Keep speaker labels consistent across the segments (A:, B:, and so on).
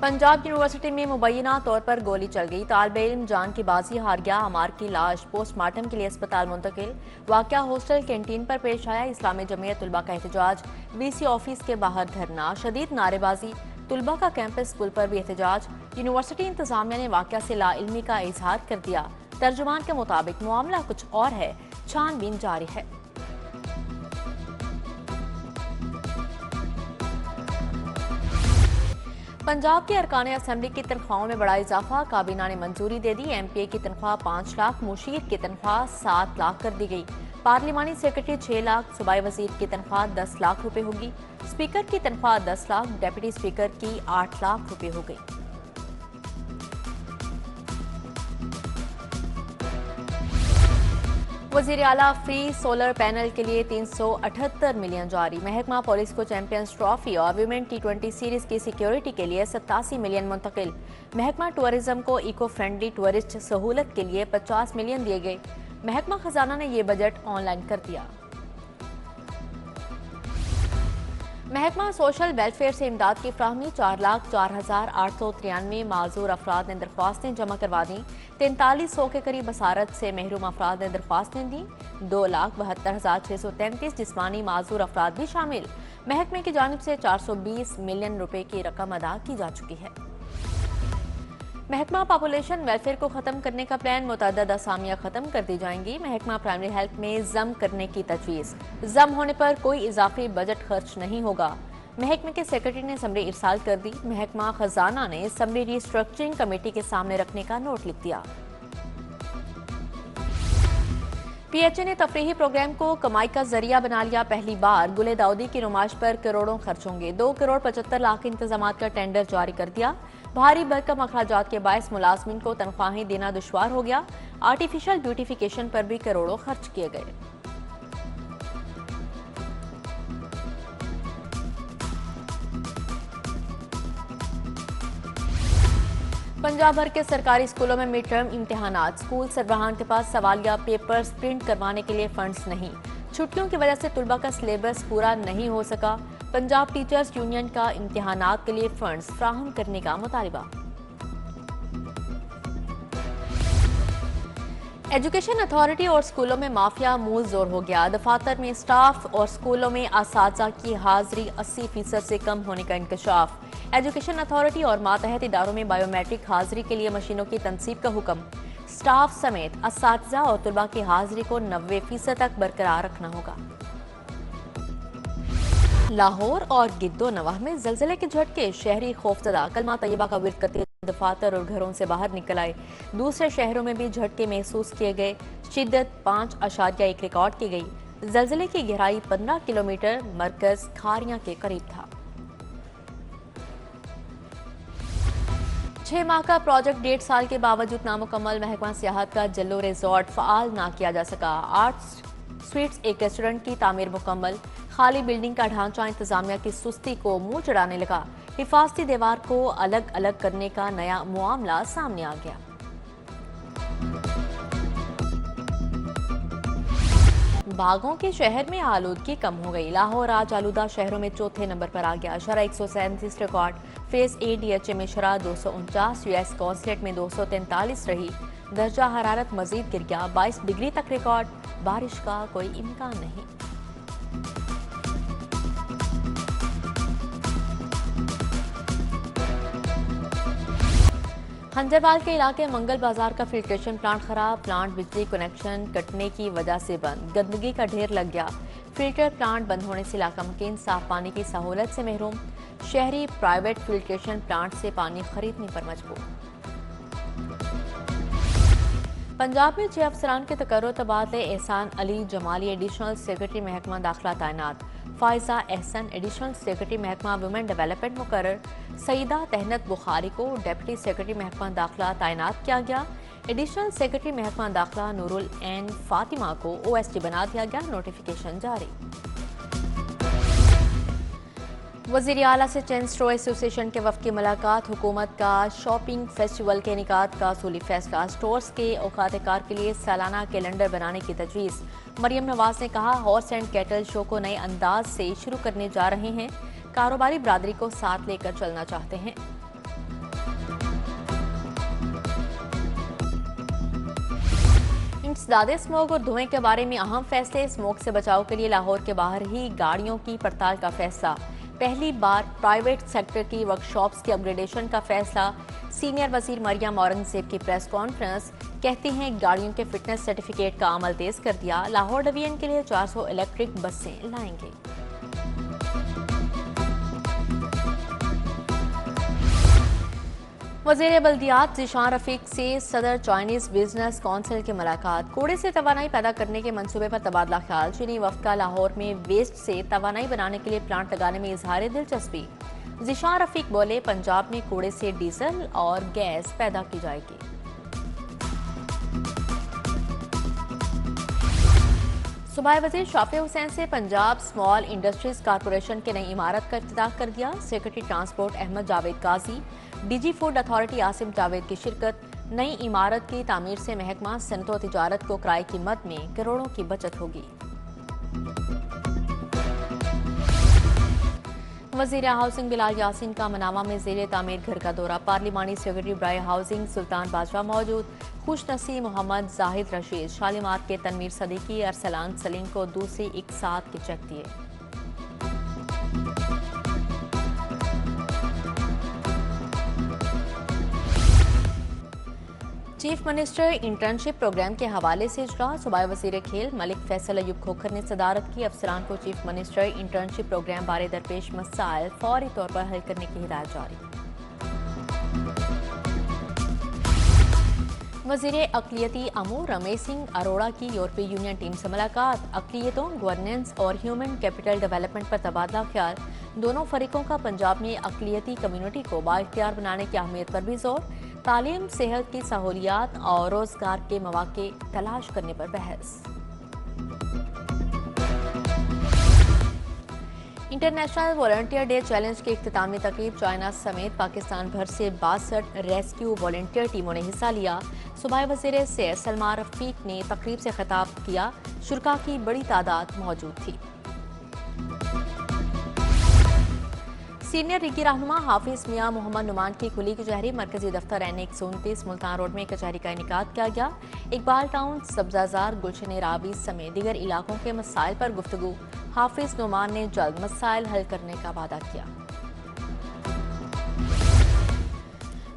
A: Punjab university में मुबैना तौर पर गोली चल गई। तालिब इल्म जान की बाजी हार गया। अमार की लाश पोस्टमार्टम के लिए अस्पताल मुंतकिल। वाकया हॉस्टल कैंटीन पर पेश आया। इस्लामी जमीयत तुलबा का एहतजाज। वीसी ऑफिस के बाहर धरना, शदीद नारेबाजी। तुलबा का कैंपस स्कूल पर भी एहतजाज। यूनिवर्सिटी इंतजामिया ने वाकया से लाइल्मी का इजहार कर दिया। तर्जुमान के मुताबिक मामला कुछ और है, छानबीन जारी है। पंजाब के अरकान असम्बली की तनख्वाहों में बड़ा इजाफा। काबीना ने मंजूरी दे दी। एमपीए की तनख्वाह 5 लाख, मुशीर की तनख्वाह 7 लाख कर दी गई। पार्लिमानी सेक्रेटरी 6 लाख, सूबाई वजीर की तनख्वाह 10 लाख रुपए होगी। स्पीकर की तनख्वाह 10 लाख, डेप्यूटी स्पीकर की 8 लाख रुपए हो गई। वजीर आला फ्री सोलर पैनल के लिए 378 मिलियन जारी। महकमा पुलिस को चैंपियंस ट्रॉफी और विमेन T20 सीरीज की सिक्योरिटी के लिए 87 मिलियन मुंतकिल। महकमा टूरिज्म को इको फ्रेंडली टूरिस्ट सहूलत के लिए 50 मिलियन दिए गए। महकमा खजाना ने यह बजट ऑनलाइन कर दिया। महकमा सोशल वेलफेयर से इमदाद की फ्राहमी। 4,04,893 माजूर अफराद ने दरख्वास्तें जमा करवा दी। 4300 के करीब बसारत से महरूम अफराद ने दरख्वास्तें दी। 2,72,633 जिस्मानी माजूर अफराद भी शामिल। महकमे की जानिब से 420 मिलियन रुपए की रकम अदा की जा चुकी है। महकमा पॉपुलेशन वेलफेयर को खत्म करने का प्लान। मुतअद्दद असामियां खत्म कर दी जाएंगी। महकमा प्राइमरी हेल्थ में जम करने की तजवीज़। जम होने पर कोई इजाफी बजट खर्च नहीं होगा। महकमे के सेक्रेटरी ने समरी इरसाल कर दी। महकमा खजाना ने समरी रिस्ट्रक्चरिंग कमेटी के सामने रखने का नोट लिख दिया। पीएचए ने तफरीही प्रोग्राम को कमाई का जरिया बना लिया। पहली बार गुले दाऊदी की नुमाइश पर करोड़ों खर्च होंगे। 2 करोड़ 75 लाख इंतजामात का टेंडर जारी कर दिया। भारी भरकम अखराजात के बायस मुलाजमीन को तनख्वाहें देना दुश्वार हो गया। आर्टिफिशियल ब्यूटिफिकेशन पर भी करोड़ों खर्च किए गए। पंजाब भर के सरकारी स्कूलों में मिड टर्म इम्तिहानात। स्कूल सरबराहान के पास सवालिया पेपर्स प्रिंट करवाने के लिए फंड्स नहीं। छुट्टियों की वजह से तुलबा का सिलेबस पूरा नहीं हो सका। पंजाब टीचर्स यूनियन का इम्तिहानात के लिए फंड्स फ्राहम करने का मुतालबा। एजुकेशन अथॉरिटी और स्कूलों में माफिया मुंह जोर हो गया। दफातर में स्टाफ और स्कूलों में असातिज़ा की हाजिरी 80% से कम होने का इंकशाफ। एजुकेशन अथॉरिटी और मातहत इदारों में बायोमेट्रिक हाजिरी के लिए मशीनों की तनसीब का हुक्म। स्टाफ समेत असातिज़ा और तुलबा की हाजिरी को 90% तक बरकरार रखना होगा। लाहौर और गिद्दो नवाह में जलजले के झटके। शहरी खौफजदा। कलमा तैयबा का विर्द करते दफातर और घरों से बाहर निकल आए। दूसरे शहरों में भी झटके महसूस किए गए। शिद्दत 5.1 रिकॉर्ड की गई। जलजले की गहराई 15 किलोमीटर। मरकज खारियां के करीब था। 6 माह का प्रोजेक्ट 1.5 साल के बावजूद नामुकम्मल। महकमा सियाहत का जल्लो रिजॉर्ट फाल ना किया जा सका। 8 स्वीट्स एक रेस्टोरेंट की तामीर मुकम्मल। खाली बिल्डिंग का ढांचा इंतजामिया की सुस्ती को मुंह चढ़ाने लगा। हिफाजती दीवार को अलग अलग करने का नया मामला सामने आ गया। बागों के शहर में आलूदगी कम हो गई। लाहौर आज आलूदा शहरों में चौथे नंबर पर आ गया। शरह 137 रिकॉर्ड। फेज ए DHA में शरह 249, US कॉन्सलेट में 243 रही। दर्जा हरारत मजीद गिर गया। 22 डिग्री तक रिकॉर्ड। बारिश का कोई इम्कान नहीं। हंजरवाल के इलाके मंगल बाजार का फिल्ट्रेशन प्लांट खराब। प्लांट बिजली कनेक्शन कटने की वजह से बंद। गंदगी का ढेर लग गया। फिल्टर प्लांट बंद होने से इलाका मकीन साफ पानी की सहूलत से महरूम। शहरी प्राइवेट फिल्ट्रेशन प्लांट से पानी खरीदने पर मजबूर। पंजाब में 6 अफसरान के तकर्रुर तबादले। एहसान अली जमाली एडिशनल सेक्रेटरी महकमा दाखिला तैनात। फायजा एहसन एडिशनल सेक्रेटरी महकमा वुमेन डेवलपमेंट मुकर्रर। सईदा तहनत बुखारी को डेप्यूटी सेक्रेटरी महकमा दाखिला तैनात किया गया। एडिशनल सेक्रेटरी महकमा दाखिला नूरुल एन फातिमा को OSD बना दिया गया। नोटिफिकेशन जारी। वज़ीर आला से चेन स्टोर एसोसिएशन के वफ़द की मुलाकात। हुकूमत का शॉपिंग फेस्टिवल के इनेकाद का असूली फैसला। स्टोर्स के औकात कार के लिए सालाना कैलेंडर बनाने की तजवीज़। मरियम नवाज ने कहा हॉर्स एंड कैटल शो को नए अंदाज से शुरू करने जा रहे हैं। कारोबारी बरादरी को साथ लेकर चलना चाहते हैं। इंसदादे स्मोक और धुएं के बारे में अहम फैसले। स्मोक से बचाव के लिए लाहौर के बाहर ही गाड़ियों की पड़ताल का फैसला। पहली बार प्राइवेट सेक्टर की वर्कशॉप्स की अपग्रेडेशन का फैसला। सीनियर वजीर मरियम औरंगजेब की प्रेस कॉन्फ्रेंस, कहती हैं गाड़ियों के फिटनेस सर्टिफिकेट का अमल तेज कर दिया। लाहौर डिवीजन के लिए 400 इलेक्ट्रिक बसें लाएंगे। वज़ीर बल्दियात ज़ीशान रफीक से सदर चाइनीज बिजनेस काउंसिल की मुलाकात। कूड़े से तवानाई पैदा करने के मंसूबे पर तबादला ख्याल। चीनी वफ्द का लाहौर में वेस्ट से तवानाई बनाने के लिए प्लांट लगाने में इजहार दिलचस्पी। ज़ीशान रफीक बोले, पंजाब में कूड़े से डीजल और गैस पैदा की जाएगी। सूबाई वज़ीर शाफी हुसैन से पंजाब स्मॉल इंडस्ट्रीज कॉरपोरेशन की नई इमारत का इफ्तिताह कर दिया। Secretary transport Ahmad Javed Qazi, DG food authority Asim Javed की शिरकत। नई इमारत की तामीर से महकमा सनत व तिजारत को किराए की मद में करोड़ों की बचत होगी। वज़ीर हाउसिंग बिलाल यासीन का मनामा में ज़ेरे तामीर घर का दौरा। पार्लिमानी सेक्रेटरी ब्राय हाउसिंग सुल्तान बादशाह मौजूद। खुश नसीब मोहम्मद जाहिद रशीद, शालीमार के तनवीर सदीकी, अरसलान सलीम को दूसरी इकसात के चेक दिए। चीफ मिनिस्टर इंटर्नशिप प्रोग्राम के हवाले से इजलास। सूबाई वज़ीर खेल मलिक फैसल अयूब खोखर ने सदारत की। अफसरान को चीफ मिनिस्टर इंटर्नशिप प्रोग्राम बारे दरपेश मसाइल फौरी तौर पर हल करने की हिदायत जारी। वज़ीर अक़लियती अमूर रमेश सिंह अरोड़ा की यूरोपीय यूनियन टीम से मुलाकात। अक़लियतों, गवर्नेंस और ह्यूमन कैपिटल डेवलपमेंट पर तबादला ख्याल। दोनों फरीकों का पंजाब में अक़लियती कम्यूनिटी को बाइख्तियार बनाने की अहमियत पर भी जोर। तालीम, सेहत की सहूलियात और रोजगार के मौके तलाश करने पर बहस। इंटरनेशनल वॉलंटियर डे चैलेंज की इख्तितामी तकरीब। चाइना समेत पाकिस्तान भर से 62 रेस्क्यू वॉलंटियर टीमों ने हिस्सा लिया। सूबाई वज़ीर से सलमान रफीक ने तकरीब से खिताब किया। शुरका की बड़ी तादाद मौजूद थी। सीनियर लीगी रहनुमा हाफिज मियां मोहम्मद नुमान की खुली कचहरी। मरकजी दफ्तर NA 129 मुल्तान रोड में कचहरी का इनेकाद किया गया। इकबाल टाउन, सब्जाजार, गुलशन रावी समेत दीगर इलाकों के मसाइल पर गुफ्तगू। हाफिज नुमान ने जल्द मसाइल हल करने का वादा किया।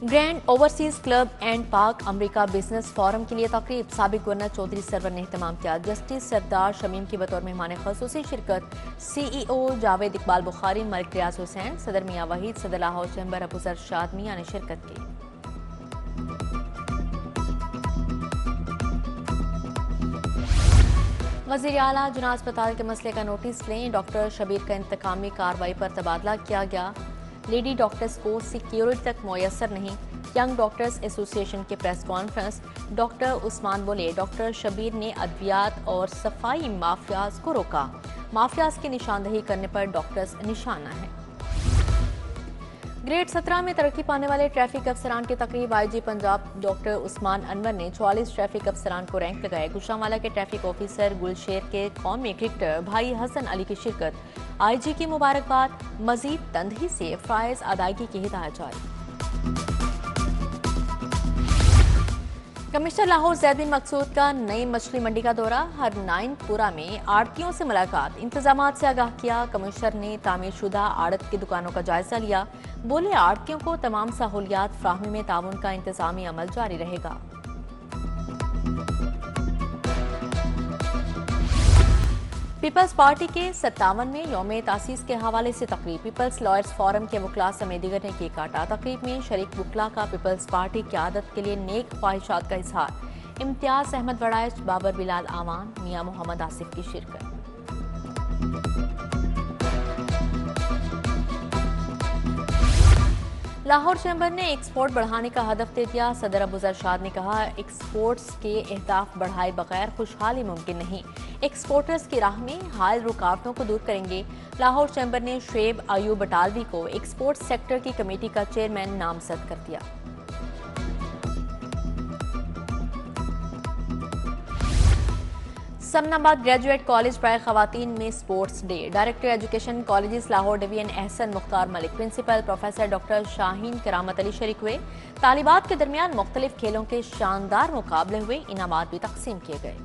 A: Grand overseas club and park America business forum के लिए तकरीब। साबिक गवर्नर चौधरी सरवर ने एहतमाम किया। जस्टिस सरदार शमीम की बतौर मेहमान ख़ुसूसी शिरकत। CEO जावेद इकबाल बुखारी, मलिक रियाज हुसैन, सदर मियां वहीद, सदर लाहौर चैम्बर अबू जरशाद मियां ने शिरकत की। वज़ीर आला जुना अस्पताल के मसले का नोटिस लें। डॉक्टर शबीर का इंतकामी कार्रवाई पर तबादला किया गया। लेडी डॉक्टर्स को सिक्योरिटी तक मुयसर नहीं। यंग डॉक्टर्स एसोसिएशन के प्रेस कॉन्फ्रेंस। डॉक्टर उस्मान बोले, डॉक्टर शबीर ने अद्वियात और सफाई माफियाज को रोका। माफियाज की निशानदही करने पर डॉक्टर्स निशाना है। ग्रेड 17 में तरक्की पाने वाले ट्रैफिक अफसरान की तकरीब। IG पंजाब डॉक्टर उस्मान अनवर ने 44 ट्रैफिक अफसरान को रैंक लगाए। गुजरांवाला के ट्रैफिक ऑफिसर गुलशेर के कौमी क्रिकेटर भाई हसन अली की शिरकत। IG की मुबारकबाद। मजीद तंदही से फ़ायज़ अदायगी की हिदायत जारी। कमिश्नर लाहौर ज़ैद बिन मकसूद का नई मछली मंडी का दौरा। हरनाइनपुरा में आड़तियों से मुलाकात। इंतजामात से आगाह किया। कमिश्नर ने तामीरशुदा आड़त की दुकानों का जायजा लिया। बोले, आड़तियों को तमाम सहूलियात फ्राहमी में ताउन का इंतजामी अमल जारी रहेगा। पीपल्स पार्टी के 57वें यौम तासीस के हवाले से तकरीब। पीपल्स लॉयर्स फोरम के वकला समेत दीगर ने केक काटा। तकरीब में शरीक वकला का पीपल्स पार्टी की आदत के लिए नेक ख्वाहिशात का इजहार। इम्तियाज अहमद वड़ाइच, बाबर बिलाल आवान, मियां मोहम्मद आसिफ की शिरकत। लाहौर चैम्बर ने एक्सपोर्ट बढ़ाने का हदफ दे दिया। सदर अबू जरशाद ने कहा, एक्सपोर्ट्स के अहदाफ बढ़ाए बगैर खुशहाली मुमकिन नहीं। एक्सपोर्टर्स की राह में हाल रुकावटों को दूर करेंगे। लाहौर चैम्बर ने शुएब अयूब बटालवी को एक्सपोर्ट सेक्टर की कमेटी का चेयरमैन नामजद कर दिया। समनाबाद ग्रेजुएट कॉलेज पर खवातीन में sports day. Director education colleges Lahore division Ehsan Mukhtar Malik, principal professor doctor Shaheen Karamat Ali शरीक हुए। तालिबात के दरमियान मुख्तलिफ खेलों के शानदार मुकाबले हुए, इनामात भी तकसीम किए गए।